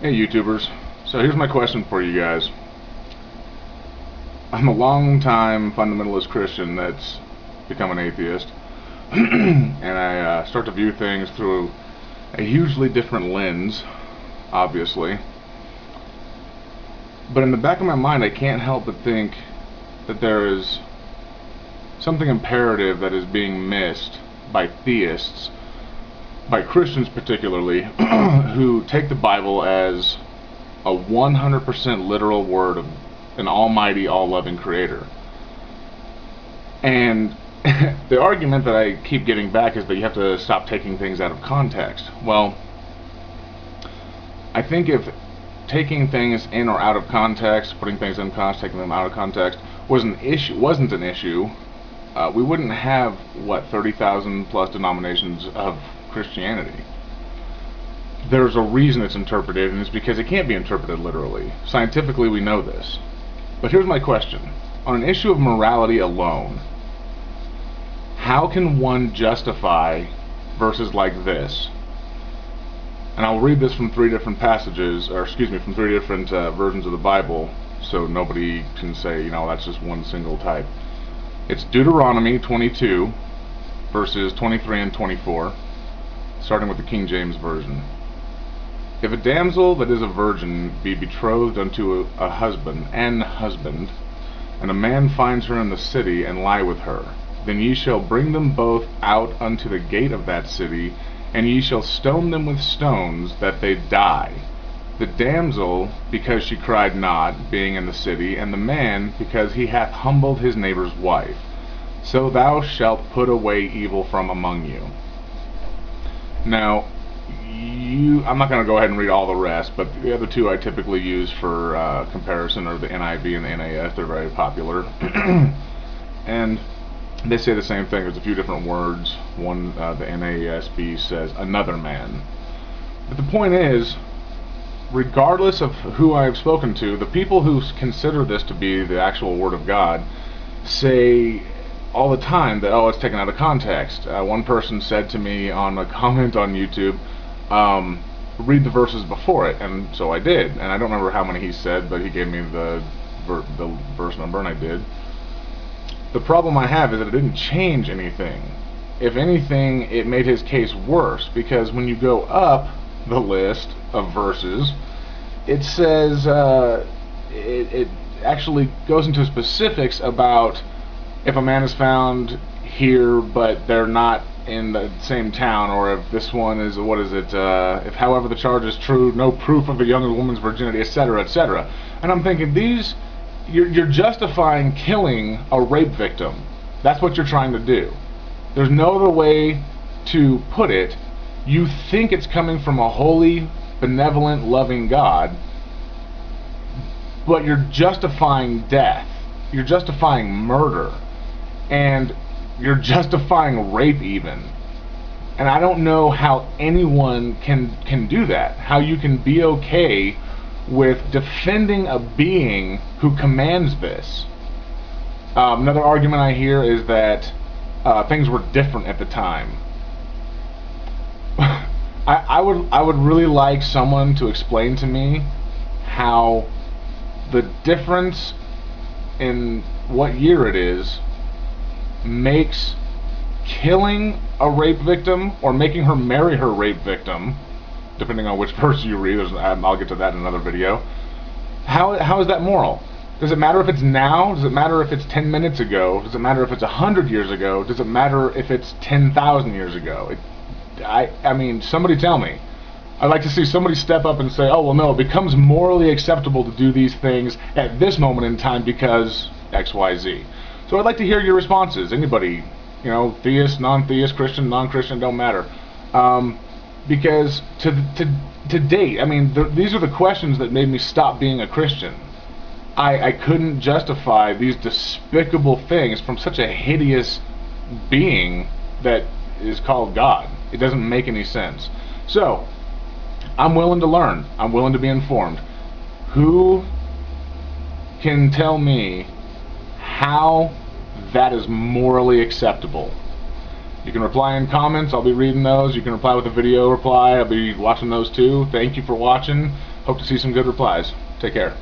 Hey YouTubers, so here's my question for you guys. I'm a long-time fundamentalist Christian that's become an atheist, and I start to view things through a hugely different lens, obviously. But in the back of my mind, I can't help but think that there is something imperative that is being missed by theists, by Christians particularly, who take the Bible as a 100% literal word of an almighty, all-loving creator. And the argument that I keep getting back is that you have to stop taking things out of context. Well, I think if taking things in or out of context, putting things in context, taking them out of context, wasn't an issue, we wouldn't have, what, 30,000 plus denominations of Christianity. There's a reason it's interpreted, and it's because it can't be interpreted literally. Scientifically, we know this. But here's my question. On an issue of morality alone, how can one justify verses like this? And I'll read this from three different passages, or excuse me, from three different versions of the Bible, so nobody can say, you know, that's just one single type. It's Deuteronomy 22, verses 23 and 24, starting with the King James Version. If a damsel that is a virgin be betrothed unto a husband, and a man finds her in the city, and lie with her, then ye shall bring them both out unto the gate of that city, and ye shall stone them with stones, that they die. The damsel, because she cried not, being in the city, and the man, because he hath humbled his neighbor's wife. So thou shalt put away evil from among you. Now, I'm not going to go ahead and read all the rest, but the other two I typically use for comparison are the NIV and the NAS. They're very popular. And they say the same thing. There's a few different words. One, the NASB says, another man. But the point is, regardless of who I've spoken to, the people who consider this to be the actual Word of God say all the time that, oh, it's taken out of context. One person said to me on a comment on YouTube, read the verses before it, and so I did. And I don't remember how many he said, but he gave me the verse number, and I did. The problem I have is that it didn't change anything. If anything, it made his case worse, because when you go up the list of verses, it says, it actually goes into specifics about if a man is found here, but they're not in the same town, or if this one is, what is it, if however the charge is true, no proof of a young woman's virginity, etc., etc. And I'm thinking, you're justifying killing a rape victim. That's what you're trying to do. There's no other way to put it. You think it's coming from a holy, benevolent, loving God, but you're justifying death. You're justifying murder. And you're justifying rape even. And I don't know how anyone can do that. How you can be okay with defending a being who commands this. Another argument I hear is that things were different at the time. I would really like someone to explain to me how the difference in what year it is makes killing a rape victim or making her marry her rape victim, depending on which verse you read, I'll get to that in another video. How is that moral? Does it matter if it's now? Does it matter if it's 10 minutes ago? Does it matter if it's 100 years ago? Does it matter if it's 10,000 years ago? I mean, somebody tell me. I'd like to see somebody step up and say, oh, well, no, it becomes morally acceptable to do these things at this moment in time because X, Y, Z. So I'd like to hear your responses. Anybody, you know, theist, non-theist, Christian, non-Christian, don't matter. Because to date, I mean, these are the questions that made me stop being a Christian. I couldn't justify these despicable things from such a hideous being that is called God. It doesn't make any sense. So, I'm willing to learn. I'm willing to be informed. Who can tell me how that is morally acceptable? You can reply in comments. I'll be reading those. You can reply with a video reply. I'll be watching those too. Thank you for watching. Hope to see some good replies. Take care.